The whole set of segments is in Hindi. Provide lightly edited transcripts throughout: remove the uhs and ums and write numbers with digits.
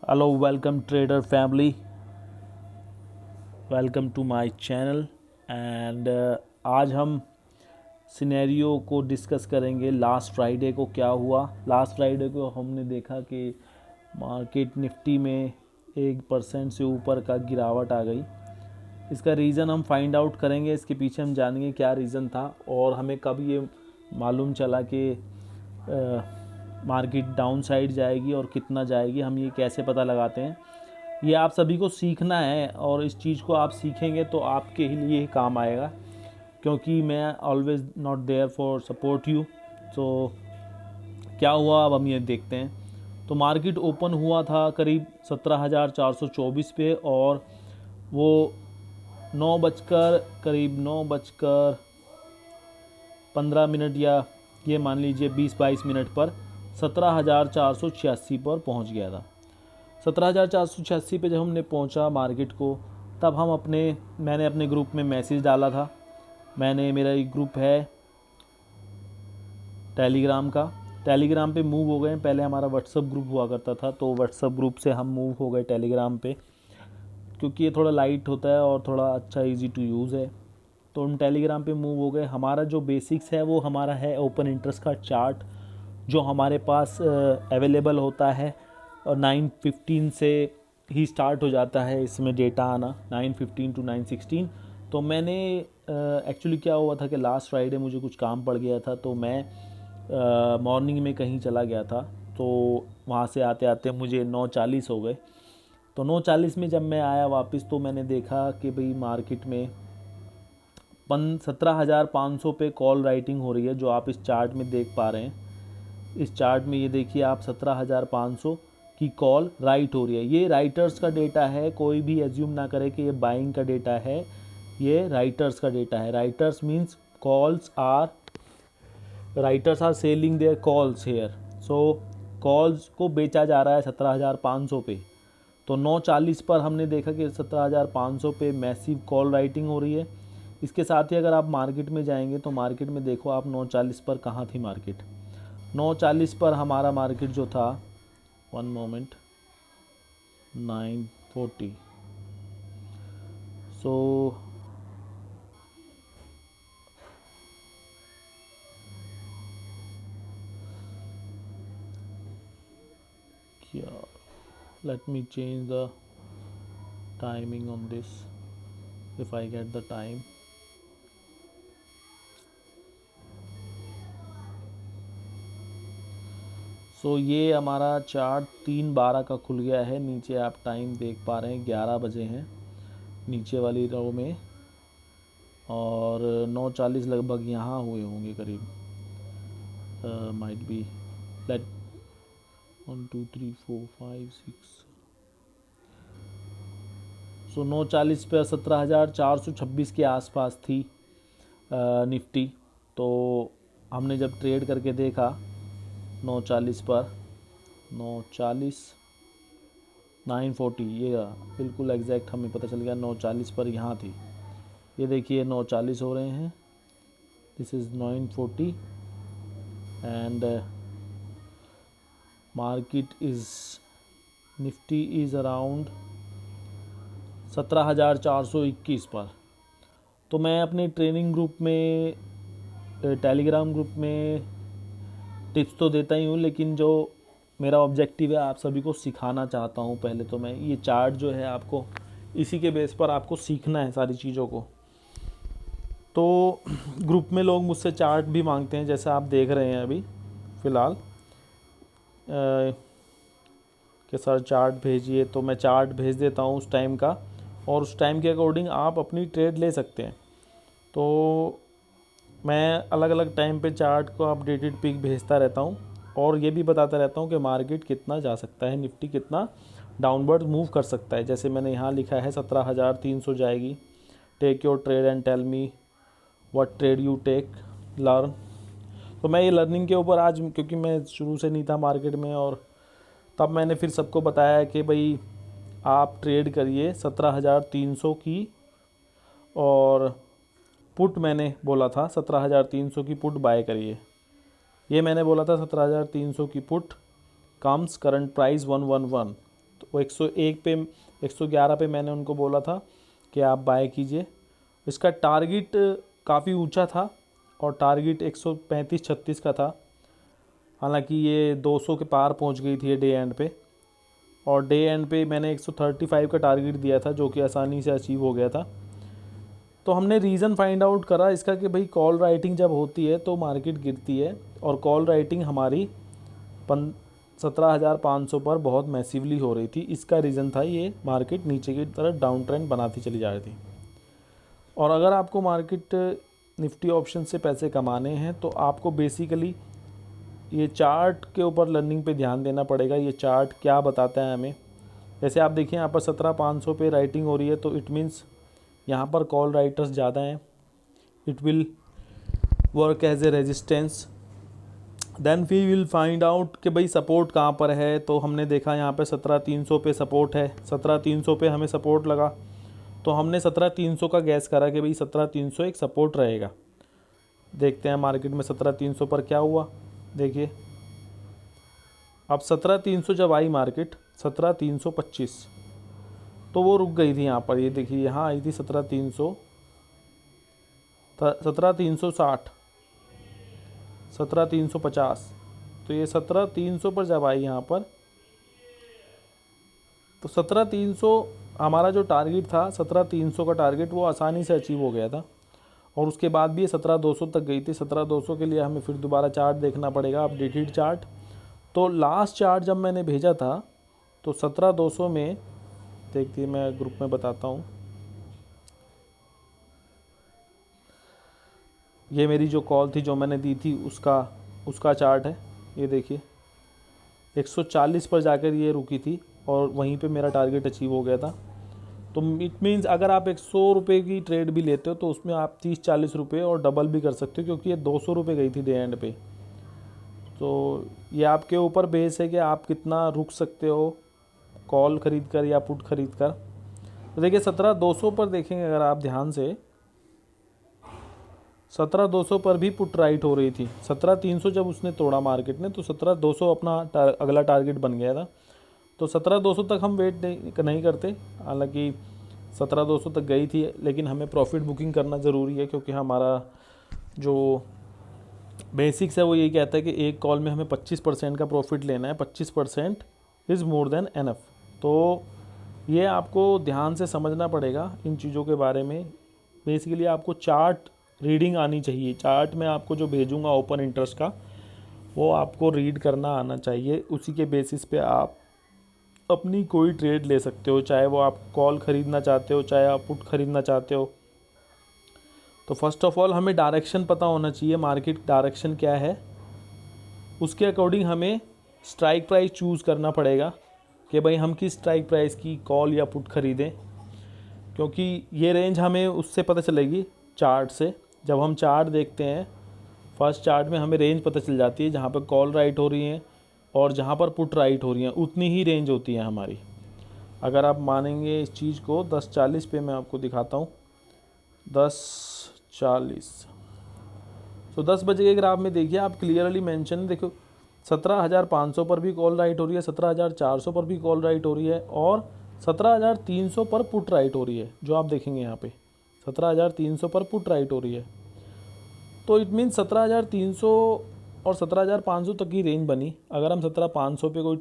Hello, welcome trader family. Welcome to my channel and आज हम सिनेरियो को डिस्कस करेंगे। लास्ट फ्राइडे को क्या हुआ। लास्ट फ्राइडे को हमने देखा कि मार्केट निफ्टी में 1% से ऊपर का गिरावट आ गई। इसका रीज़न हम फाइंड आउट करेंगे, इसके पीछे हम जानेंगे क्या रीज़न था और हमें कब ये मालूम चला कि मार्केट डाउन साइड जाएगी और कितना जाएगी, हम ये कैसे पता लगाते हैं। ये आप सभी को सीखना है और इस चीज़ को आप सीखेंगे तो आपके ही लिए काम आएगा, क्योंकि मैं always not there for support you. तो क्या हुआ अब हम ये देखते हैं। तो मार्केट ओपन हुआ था करीब 17,424 पे और वो 9 बजकर 15 मिनट या ये मान लीजिए 20-22 मिनट पर 17,486 पर पहुंच गया था। 17,486 पे जब हमने पहुंचा मार्केट को, तब मैंने अपने ग्रुप में मैसेज डाला था। मेरा एक ग्रुप है टेलीग्राम का, टेलीग्राम पे मूव हो गए। पहले हमारा व्हाट्सअप ग्रुप हुआ करता था, तो व्हाट्सअप ग्रुप से हम मूव हो गए टेलीग्राम पे, क्योंकि ये थोड़ा लाइट होता है और थोड़ा अच्छा इजी टू यूज़ है। तो हम टेलीग्राम पे मूव हो गए। हमारा जो बेसिक्स है वो हमारा है ओपन इंटरेस्ट का चार्ट, जो हमारे पास अवेलेबल होता है और 9:15 से ही स्टार्ट हो जाता है इसमें डेटा आना, 9:15 to 9:16। तो मैंने एक्चुअली क्या हुआ था कि लास्ट फ्राइडे मुझे कुछ काम पड़ गया था, तो मैं मॉर्निंग में कहीं चला गया था। तो वहाँ से आते आते मुझे 9:40 हो गए। तो 9:40 में जब मैं आया वापस, तो मैंने देखा कि भाई मार्केट में 17,500 पे कॉल राइटिंग हो रही है, जो आप इस चार्ट में देख पा रहे हैं। इस चार्ट में ये देखिए आप 17,500 की कॉल राइट हो रही है। ये राइटर्स का डेटा है, कोई भी एज्यूम ना करे कि ये बाइंग का डेटा है, ये राइटर्स का डेटा है। Writers means writers are selling their calls here. So calls को बेचा जा रहा है 17,500 पे। तो 9:40 पर हमने देखा कि 17,500 पे मैसिव कॉल राइटिंग हो रही है। इसके साथ ही अगर आप मार्केट में जाएंगे तो मार्केट में देखो आप 9:40 पर कहाँ थी मार्केट। 9:40 पर हमारा मार्केट जो था, 1 मोमेंट, 9:40। सो क्या, let me change the timing on this if I get the time। सो ये हमारा चार्ट 3:12 का खुल गया है। नीचे आप टाइम देख पा रहे हैं 11 बजे हैं नीचे वाली रो में, और 9:40 लगभग यहाँ हुए होंगे करीब, माइट बी लेट 1 2 3 4 5 6। सो 9:40 पर 17,426 के आसपास थी निफ्टी। तो हमने जब ट्रेड करके देखा 9:40 पर, 9:40 9:40, ये बिल्कुल एग्जैक्ट हमें पता चल गया 9:40 पर यहाँ थी। ये देखिए 9:40 हो रहे हैं, this is 9:40 and market is, Nifty is around 17,421 पर। तो मैं अपने ट्रेनिंग ग्रुप में, टेलीग्राम ग्रुप में टिप्स तो देता ही हूँ, लेकिन जो मेरा ऑब्जेक्टिव है आप सभी को सिखाना चाहता हूँ। पहले तो मैं ये चार्ट जो है आपको, इसी के बेस पर आपको सीखना है सारी चीज़ों को। तो ग्रुप में लोग मुझसे चार्ट भी मांगते हैं, जैसे आप देख रहे हैं अभी फ़िलहाल कि सर चार्ट भेजिए, तो मैं चार्ट भेज देता हूँ उस टाइम का, और उस टाइम के अकॉर्डिंग आप अपनी ट्रेड ले सकते हैं। तो मैं अलग अलग टाइम पे चार्ट को अपडेटेड पिक भेजता रहता हूँ और ये भी बताता रहता हूँ कि मार्केट कितना जा सकता है, निफ्टी कितना डाउनवर्ड मूव कर सकता है। जैसे मैंने यहाँ लिखा है 17,300 जाएगी। Take your trade and tell me what trade you take, learn. तो मैं ये लर्निंग के ऊपर आज, क्योंकि मैं शुरू से नहीं था मार्केट में, और तब मैंने फिर सबको बताया कि भाई आप ट्रेड करिए 17,300 की, और पुट मैंने बोला था 17,300 की पुट बाय करिए। ये मैंने बोला था 17,300 की पुट कम्स करंट प्राइस 111। तो वो 101 पे 111 पे मैंने उनको बोला था कि आप बाय कीजिए। इसका टारगेट काफ़ी ऊंचा था और टारगेट 135-36 का था। हालांकि ये 200 के पार पहुंच गई थी डे एंड पे, और डे एंड पे मैंने 135 का टारगेट दिया था जो कि आसानी से अचीव हो गया था। तो हमने रीज़न फाइंड आउट करा इसका कि भाई कॉल राइटिंग जब होती है तो मार्केट गिरती है, और कॉल राइटिंग हमारी 17,500 पर बहुत मैसिवली हो रही थी। इसका रीज़न था ये मार्केट नीचे की तरफ डाउन ट्रेंड बनाती चली जा रही थी। और अगर आपको मार्केट निफ्टी ऑप्शन से पैसे कमाने हैं तो आपको बेसिकली ये चार्ट के ऊपर लर्निंग पे ध्यान देना पड़ेगा। ये चार्ट क्या बताता है हमें। जैसे आप देखिए यहाँ पर 17,500 पे राइटिंग हो रही है, तो इट मीन्स यहाँ पर कॉल राइटर्स ज़्यादा हैं। It will work as a resistance. Then we will find out कि भाई सपोर्ट कहाँ पर है। तो हमने देखा यहाँ पे 17,300 पे सपोर्ट है, 17,300 पे हमें सपोर्ट लगा, तो हमने 17,300 का गैस करा कि भाई 17,300 एक सपोर्ट रहेगा। देखते हैं मार्केट में 17,300 पर क्या हुआ। देखिए अब 17,300 जब आई मार्केट 17,325, तो वो रुक गई थी यहाँ पर। ये देखिए यहाँ आई थी 17,300, 17,360, 17,350। तो ये 17,300 पर जब आई यहाँ पर, तो 17,300 हमारा जो टारगेट था, 17,300 का टारगेट वो आसानी से अचीव हो गया था। और उसके बाद भी ये 17,200 तक गई थी। 17,200 के लिए हमें फिर दोबारा चार्ट देखना पड़ेगा, अपडेटेड चार्ट। तो लास्ट चार्ट जब मैंने भेजा था तो 17,200 में देखिए, मैं ग्रुप में बताता हूँ। ये मेरी जो कॉल थी जो मैंने दी थी उसका चार्ट है। ये देखिए 140 पर जाकर ये रुकी थी और वहीं पे मेरा टारगेट अचीव हो गया था। तो इट मीन्स अगर आप 100 रुपये की ट्रेड भी लेते हो तो उसमें आप 30-40 रुपये और डबल भी कर सकते हो, क्योंकि ये 200 रुपये गई थी डे एंड पे। तो ये आपके ऊपर बेस है कि आप कितना रुक सकते हो कॉल ख़रीद कर या पुट ख़रीद कर। तो देखिए 17,200 पर देखेंगे अगर आप ध्यान से, 17,200 पर भी पुट राइट हो रही थी। 17,300 जब उसने तोड़ा मार्केट ने, तो 17,200 अपना अगला टारगेट बन गया था। तो 17,200 तक हम वेट नहीं करते। हालांकि 17,200 तक गई थी, लेकिन हमें प्रॉफिट बुकिंग करना ज़रूरी है, क्योंकि हमारा जो बेसिक्स है वो यही कहता है कि एक कॉल में हमें 25% का प्रॉफिट लेना है। 25% इज़ मोर देन एनफ। तो ये आपको ध्यान से समझना पड़ेगा इन चीज़ों के बारे में। बेसिकली आपको चार्ट रीडिंग आनी चाहिए। चार्ट में आपको जो भेजूंगा ओपन इंटरेस्ट का, वो आपको रीड करना आना चाहिए। उसी के बेसिस पे आप अपनी कोई ट्रेड ले सकते हो, चाहे वो आप कॉल ख़रीदना चाहते हो, चाहे आप पुट ख़रीदना चाहते हो। तो फर्स्ट ऑफ ऑल हमें डायरेक्शन पता होना चाहिए, मार्केट डायरेक्शन क्या है। उसके अकॉर्डिंग हमें स्ट्राइक प्राइस चूज़ करना पड़ेगा कि भाई हम किस स्ट्राइक प्राइस की कॉल या पुट ख़रीदें, क्योंकि ये रेंज हमें उससे पता चलेगी चार्ट से। जब हम चार्ट देखते हैं, फर्स्ट चार्ट में हमें रेंज पता चल जाती है। जहाँ पर कॉल राइट हो रही हैं और जहाँ पर पुट राइट हो रही हैं, उतनी ही रेंज होती है हमारी। अगर आप मानेंगे इस चीज़ को, 10:40 पे मैं आपको दिखाता हूँ। 10:40, तो 10 बजे के ग्राफ में देखिए आप क्लियरली मेंशन देखो, 17,500 पर भी कॉल राइट हो रही है, 17,400 पर भी कॉल राइट हो रही है, और 17,300 पर पुट राइट हो रही है। जो आप देखेंगे यहाँ पे 17,300 पर पुट राइट हो रही है। तो इट मीन्स 17,300 और 17,500 तक की रेंज बनी। अगर हम 17,500 पे कोई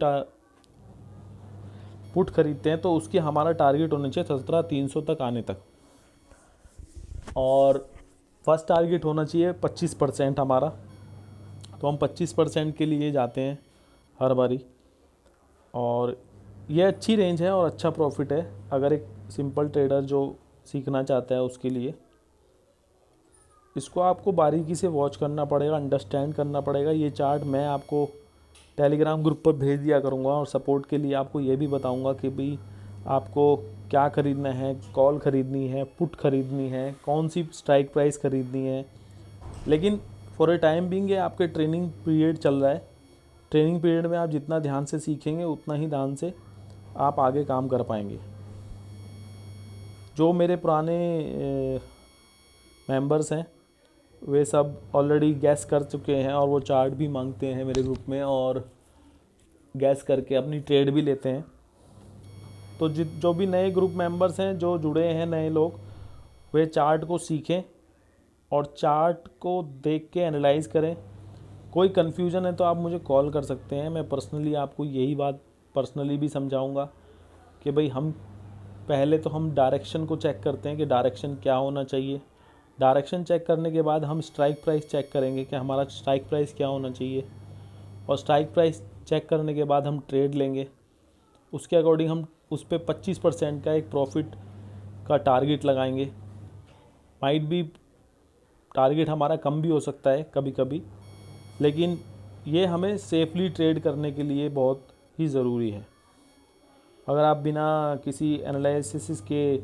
पुट खरीदते हैं तो उसकी हमारा टारगेट होना चाहिए 17,300 तक आने तक, और फर्स्ट टारगेट होना चाहिए 25% हमारा। तो हम 25% के लिए जाते हैं हर बारी, और ये अच्छी रेंज है और अच्छा प्रॉफिट है अगर एक सिंपल ट्रेडर जो सीखना चाहता है उसके लिए। इसको आपको बारीकी से वॉच करना पड़ेगा, अंडरस्टैंड करना पड़ेगा। ये चार्ट मैं आपको टेलीग्राम ग्रुप पर भेज दिया करूँगा, और सपोर्ट के लिए आपको ये भी बताऊँगा कि भाई आपको क्या ख़रीदना है, कॉल ख़रीदनी है, पुट ख़रीदनी है, कौन सी स्ट्राइक प्राइस ख़रीदनी है। लेकिन फॉर ए टाइम बिंग ये आपके ट्रेनिंग पीरियड चल रहा है। ट्रेनिंग पीरियड में आप जितना ध्यान से सीखेंगे उतना ही ध्यान से आप आगे काम कर पाएंगे। जो मेरे पुराने मेंबर्स हैं वे सब ऑलरेडी गैस कर चुके हैं, और वो चार्ट भी मांगते हैं मेरे ग्रुप में, और गैस करके अपनी ट्रेड भी लेते हैं। तो जो भी नए ग्रुप मेंबर्स हैं, जो जुड़े हैं नए लोग, वे चार्ट को सीखें और चार्ट को देख के एनालाइज करें। कोई कन्फ्यूज़न है तो आप मुझे कॉल कर सकते हैं, मैं पर्सनली आपको यही बात पर्सनली भी समझाऊंगा कि भाई हम पहले तो हम डायरेक्शन को चेक करते हैं कि डायरेक्शन क्या होना चाहिए। डायरेक्शन चेक करने के बाद हम स्ट्राइक प्राइस चेक करेंगे कि हमारा स्ट्राइक प्राइस क्या होना चाहिए, और स्ट्राइक प्राइस चेक करने के बाद हम ट्रेड लेंगे। उसके अकॉर्डिंग हम उस पर 25% का एक प्रॉफिट का टारगेट लगाएंगे। माइट भी टारगेट हमारा कम भी हो सकता है कभी कभी, लेकिन ये हमें सेफली ट्रेड करने के लिए बहुत ही ज़रूरी है। अगर आप बिना किसी एनालिसिस के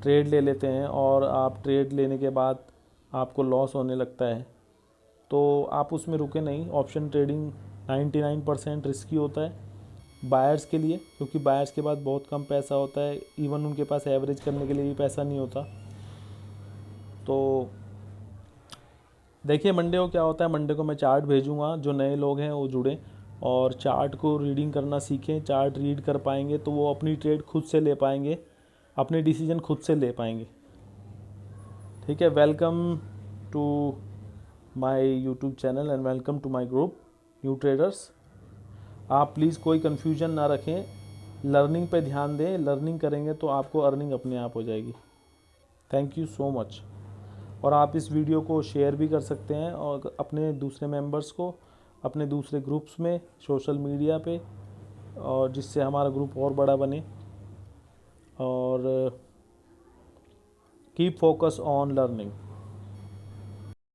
ट्रेड ले लेते हैं और आप ट्रेड लेने के बाद आपको लॉस होने लगता है, तो आप उसमें रुके नहीं। ऑप्शन ट्रेडिंग 99% रिस्की होता है बायर्स के लिए, क्योंकि बायर्स के पास बहुत कम पैसा होता है, इवन उनके पास एवरेज करने के लिए भी पैसा नहीं होता। तो देखिए मंडे को क्या होता है, मंडे को मैं चार्ट भेजूंगा, जो नए लोग हैं वो जुड़ें और चार्ट को रीडिंग करना सीखें। चार्ट रीड कर पाएंगे तो वो अपनी ट्रेड खुद से ले पाएंगे, अपने डिसीजन खुद से ले पाएंगे। ठीक है, welcome to my YouTube channel and welcome to my group new traders. आप प्लीज़ कोई कन्फ्यूजन ना रखें, लर्निंग पे ध्यान दें। लर्निंग करेंगे तो आपको अर्निंग अपने आप हो जाएगी। Thank you so much. और आप इस वीडियो को शेयर भी कर सकते हैं और अपने दूसरे मेंबर्स को, अपने दूसरे ग्रुप्स में, सोशल मीडिया पे, और जिससे हमारा ग्रुप और बड़ा बने। और कीप फोकस ऑन लर्निंग।